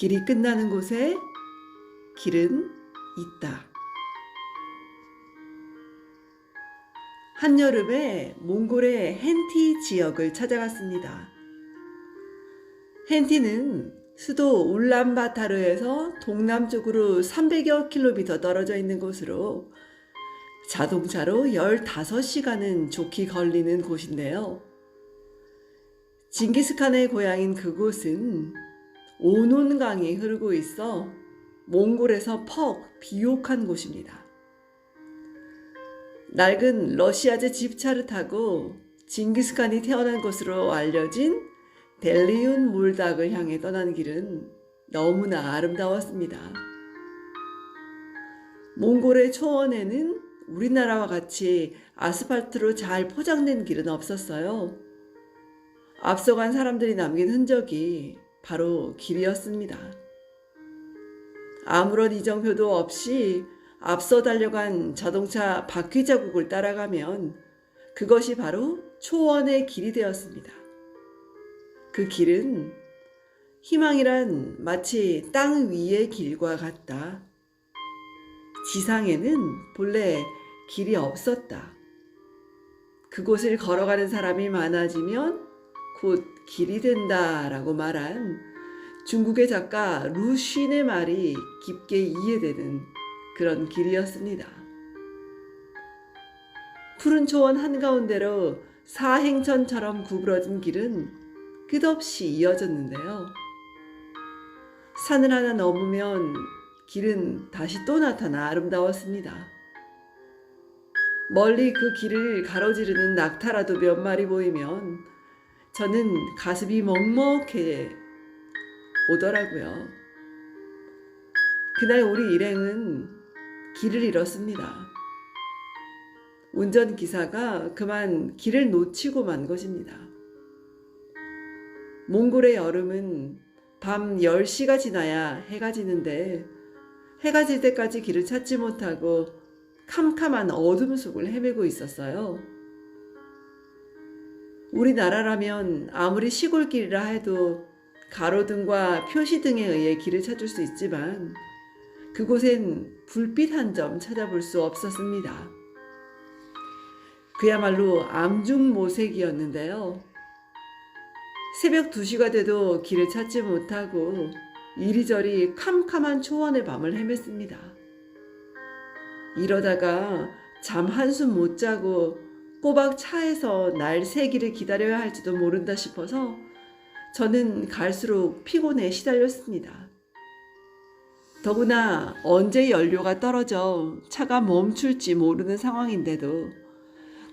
길이 끝나는 곳에 길은 있다. 한여름에 몽골의 헨티 지역을 찾아갔습니다. 헨티는 수도 울란바타르에서 동남쪽으로 300여 킬로미터 떨어져 있는 곳으로 자동차로 15시간은 좋게 걸리는 곳인데요. 징기스칸의 고향인 그곳은 오논강이 흐르고 있어 몽골에서 퍽 비옥한 곳입니다. 낡은 러시아제 집차를 타고 징기스칸이 태어난 곳으로 알려진 델리운 물닭을 향해 떠난 길은 너무나 아름다웠습니다. 몽골의 초원에는 우리나라와 같이 아스팔트로 잘 포장된 길은 없었어요. 앞서간 사람들이 남긴 흔적이 바로 길이었습니다. 아무런 이정표도 없이 앞서 달려간 자동차 바퀴 자국을 따라가면 그것이 바로 초원의 길이 되었습니다. 그 길은 희망이란 마치 땅 위의 길과 같다. 지상에는 본래 길이 없었다. 그곳을 걸어가는 사람이 많아지면 곧 길이 된다라고 말한 중국의 작가 루쉰의 말이 깊게 이해되는 그런 길이었습니다. 푸른 초원 한가운데로 사행천처럼 구부러진 길은 끝없이 이어졌는데요. 산을 하나 넘으면 길은 다시 또 나타나 아름다웠습니다. 멀리 그 길을 가로지르는 낙타라도 몇 마리 보이면 저는 가슴이 먹먹해 오더라고요. 그날 우리 일행은 길을 잃었습니다. 운전기사가 그만 길을 놓치고 만 것입니다. 몽골의 여름은 밤 10시가 지나야 해가 지는데 해가 질 때까지 길을 찾지 못하고 캄캄한 어둠 속을 헤매고 있었어요. 우리나라라면 아무리 시골길이라 해도 가로등과 표시등에 의해 길을 찾을 수 있지만 그곳엔 불빛 한 점 찾아볼 수 없었습니다. 그야말로 암중모색이었는데요. 새벽 2시가 돼도 길을 찾지 못하고 이리저리 캄캄한 초원의 밤을 헤맸습니다. 이러다가 잠 한숨 못 자고 꼬박 차에서 날 새기를 기다려야 할지도 모른다 싶어서 저는 갈수록 피곤에 시달렸습니다. 더구나 언제 연료가 떨어져 차가 멈출지 모르는 상황인데도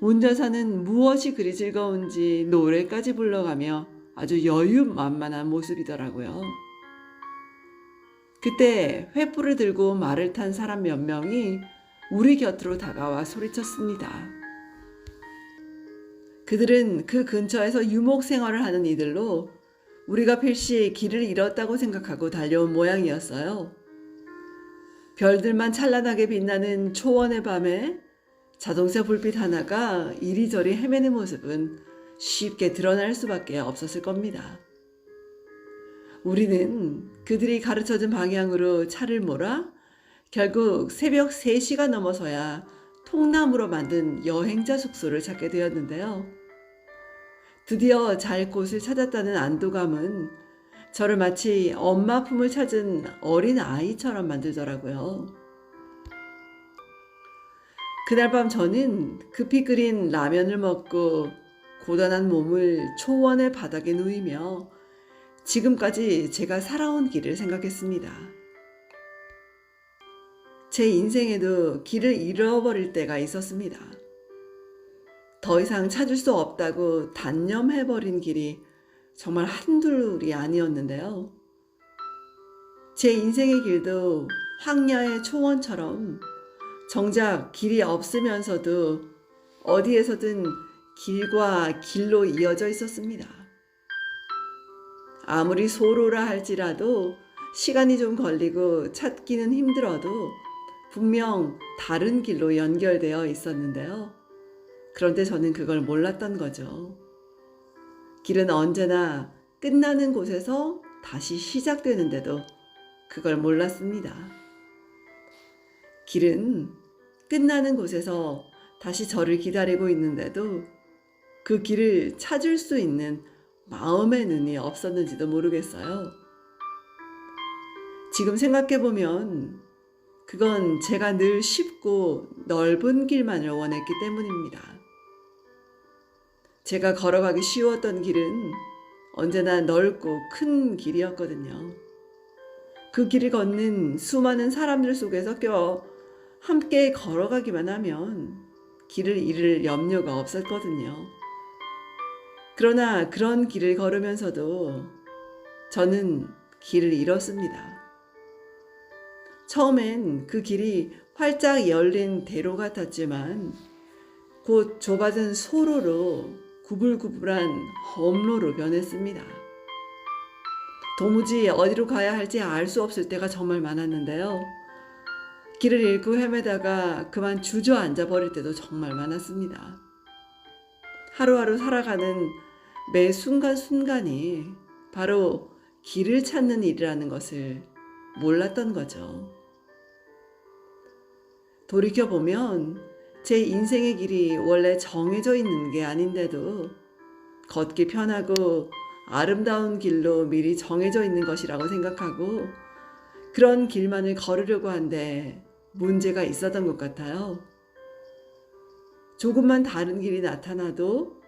운전사는 무엇이 그리 즐거운지 노래까지 불러가며 아주 여유만만한 모습이더라고요. 그때 횃불을 들고 말을 탄 사람 몇 명이 우리 곁으로 다가와 소리쳤습니다. 그들은 그 근처에서 유목 생활을 하는 이들로 우리가 필시 길을 잃었다고 생각하고 달려온 모양이었어요. 별들만 찬란하게 빛나는 초원의 밤에 자동차 불빛 하나가 이리저리 헤매는 모습은 쉽게 드러날 수밖에 없었을 겁니다. 우리는 그들이 가르쳐준 방향으로 차를 몰아 결국 새벽 3시가 넘어서야 통나무로 만든 여행자 숙소를 찾게 되었는데요. 드디어 잘 곳을 찾았다는 안도감은 저를 마치 엄마 품을 찾은 어린 아이처럼 만들더라고요. 그날 밤 저는 급히 끓인 라면을 먹고 고단한 몸을 초원의 바닥에 누이며 지금까지 제가 살아온 길을 생각했습니다. 제 인생에도 길을 잃어버릴 때가 있었습니다. 더 이상 찾을 수 없다고 단념해버린 길이 정말 한둘이 아니었는데요. 제 인생의 길도 황야의 초원처럼 정작 길이 없으면서도 어디에서든 길과 길로 이어져 있었습니다. 아무리 소로라 할지라도 시간이 좀 걸리고 찾기는 힘들어도 분명 다른 길로 연결되어 있었는데요. 그런데 저는 그걸 몰랐던 거죠. 길은 언제나 끝나는 곳에서 다시 시작되는데도 그걸 몰랐습니다. 길은 끝나는 곳에서 다시 저를 기다리고 있는데도 그 길을 찾을 수 있는 마음의 눈이 없었는지도 모르겠어요. 지금 생각해보면 그건 제가 늘 쉽고 넓은 길만을 원했기 때문입니다. 제가 걸어가기 쉬웠던 길은 언제나 넓고 큰 길이었거든요. 그 길을 걷는 수많은 사람들 속에서 껴 함께 걸어가기만 하면 길을 잃을 염려가 없었거든요. 그러나 그런 길을 걸으면서도 저는 길을 잃었습니다. 처음엔 그 길이 활짝 열린 대로 같았지만 곧 좁아진 소로로 구불구불한 험로로 변했습니다. 도무지 어디로 가야 할지 알 수 없을 때가 정말 많았는데요. 길을 잃고 헤매다가 그만 주저앉아 버릴 때도 정말 많았습니다. 하루하루 살아가는 매 순간순간이 바로 길을 찾는 일이라는 것을 몰랐던 거죠. 돌이켜보면 제 인생의 길이 원래 정해져 있는 게 아닌데도 걷기 편하고 아름다운 길로 미리 정해져 있는 것이라고 생각하고 그런 길만을 걸으려고 한데 문제가 있었던 것 같아요. 조금만 다른 길이 나타나도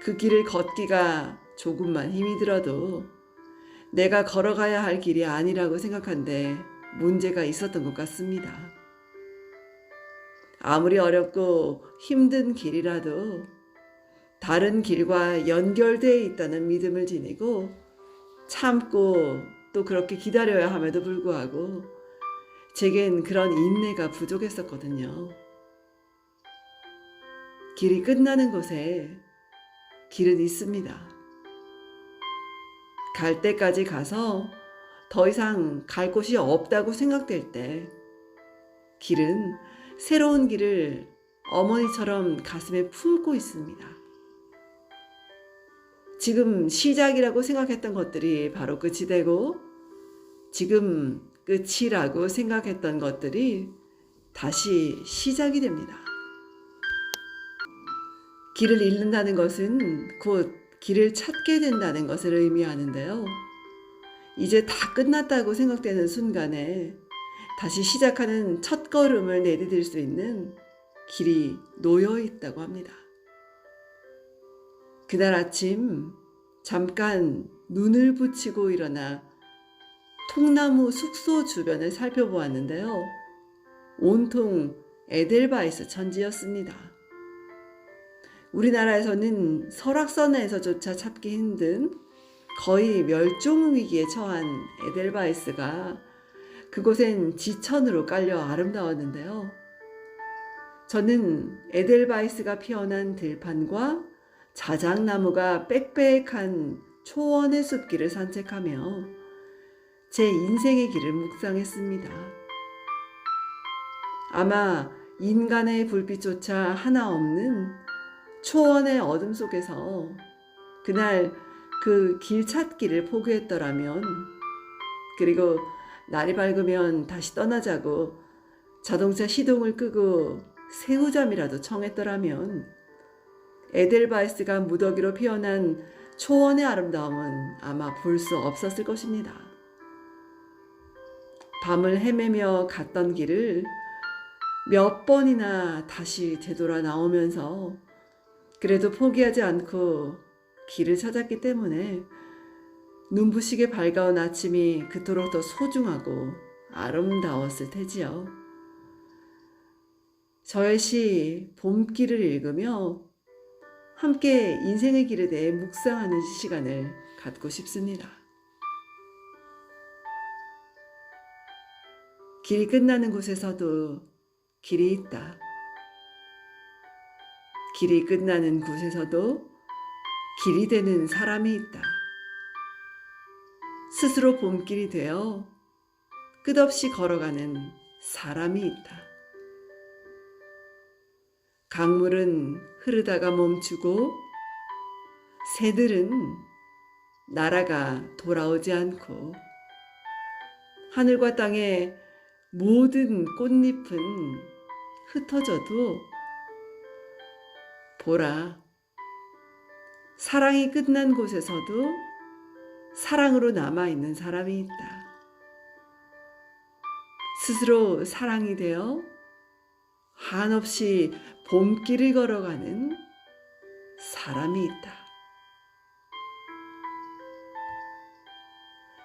그 길을 걷기가 조금만 힘이 들어도 내가 걸어가야 할 길이 아니라고 생각한데 문제가 있었던 것 같습니다. 아무리 어렵고 힘든 길이라도 다른 길과 연결되어 있다는 믿음을 지니고 참고 또 그렇게 기다려야 함에도 불구하고 제겐 그런 인내가 부족했었거든요. 길이 끝나는 곳에 길은 있습니다. 갈 때까지 가서 더 이상 갈 곳이 없다고 생각될 때 길은 새로운 길을 어머니처럼 가슴에 품고 있습니다. 지금 시작이라고 생각했던 것들이 바로 끝이 되고 지금 끝이라고 생각했던 것들이 다시 시작이 됩니다. 길을 잃는다는 것은 곧 길을 찾게 된다는 것을 의미하는데요. 이제 다 끝났다고 생각되는 순간에 다시 시작하는 첫 걸음을 내디딜 수 있는 길이 놓여 있다고 합니다. 그날 아침 잠깐 눈을 붙이고 일어나 통나무 숙소 주변을 살펴보았는데요. 온통 에델바이스 천지였습니다. 우리나라에서는 설악산에서조차 찾기 힘든 거의 멸종 위기에 처한 에델바이스가 그곳엔 지천으로 깔려 아름다웠는데요. 저는 에델바이스가 피어난 들판과 자작나무가 빽빽한 초원의 숲길을 산책하며 제 인생의 길을 묵상했습니다. 아마 인간의 불빛조차 하나 없는 초원의 어둠 속에서 그날 그 길 찾기를 포기했더라면, 그리고 날이 밝으면 다시 떠나자고 자동차 시동을 끄고 새우잠이라도 청했더라면 에델바이스가 무더기로 피어난 초원의 아름다움은 아마 볼 수 없었을 것입니다. 밤을 헤매며 갔던 길을 몇 번이나 다시 되돌아 나오면서 그래도 포기하지 않고 길을 찾았기 때문에 눈부시게 밝아온 아침이 그토록 더 소중하고 아름다웠을 테지요. 저의 시 봄길을 읽으며 함께 인생의 길에 대해 묵상하는 시간을 갖고 싶습니다. 길이 끝나는 곳에서도 길이 있다. 길이 끝나는 곳에서도 길이 되는 사람이 있다. 스스로 봄길이 되어 끝없이 걸어가는 사람이 있다. 강물은 흐르다가 멈추고 새들은 날아가 돌아오지 않고 하늘과 땅의 모든 꽃잎은 흩어져도 보라, 사랑이 끝난 곳에서도 사랑으로 남아있는 사람이 있다. 스스로 사랑이 되어 한없이 봄길을 걸어가는 사람이 있다.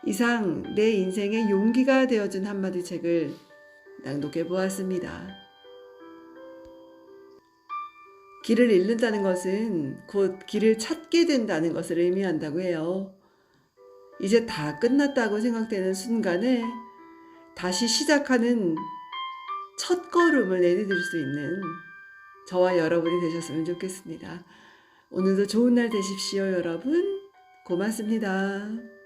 이상 내 인생의 용기가 되어준 한마디 책을 낭독해 보았습니다. 길을 잃는다는 것은 곧 길을 찾게 된다는 것을 의미한다고 해요. 이제 다 끝났다고 생각되는 순간에 다시 시작하는 첫 걸음을 내디딜 수 있는 저와 여러분이 되셨으면 좋겠습니다. 오늘도 좋은 날 되십시오, 여러분. 고맙습니다.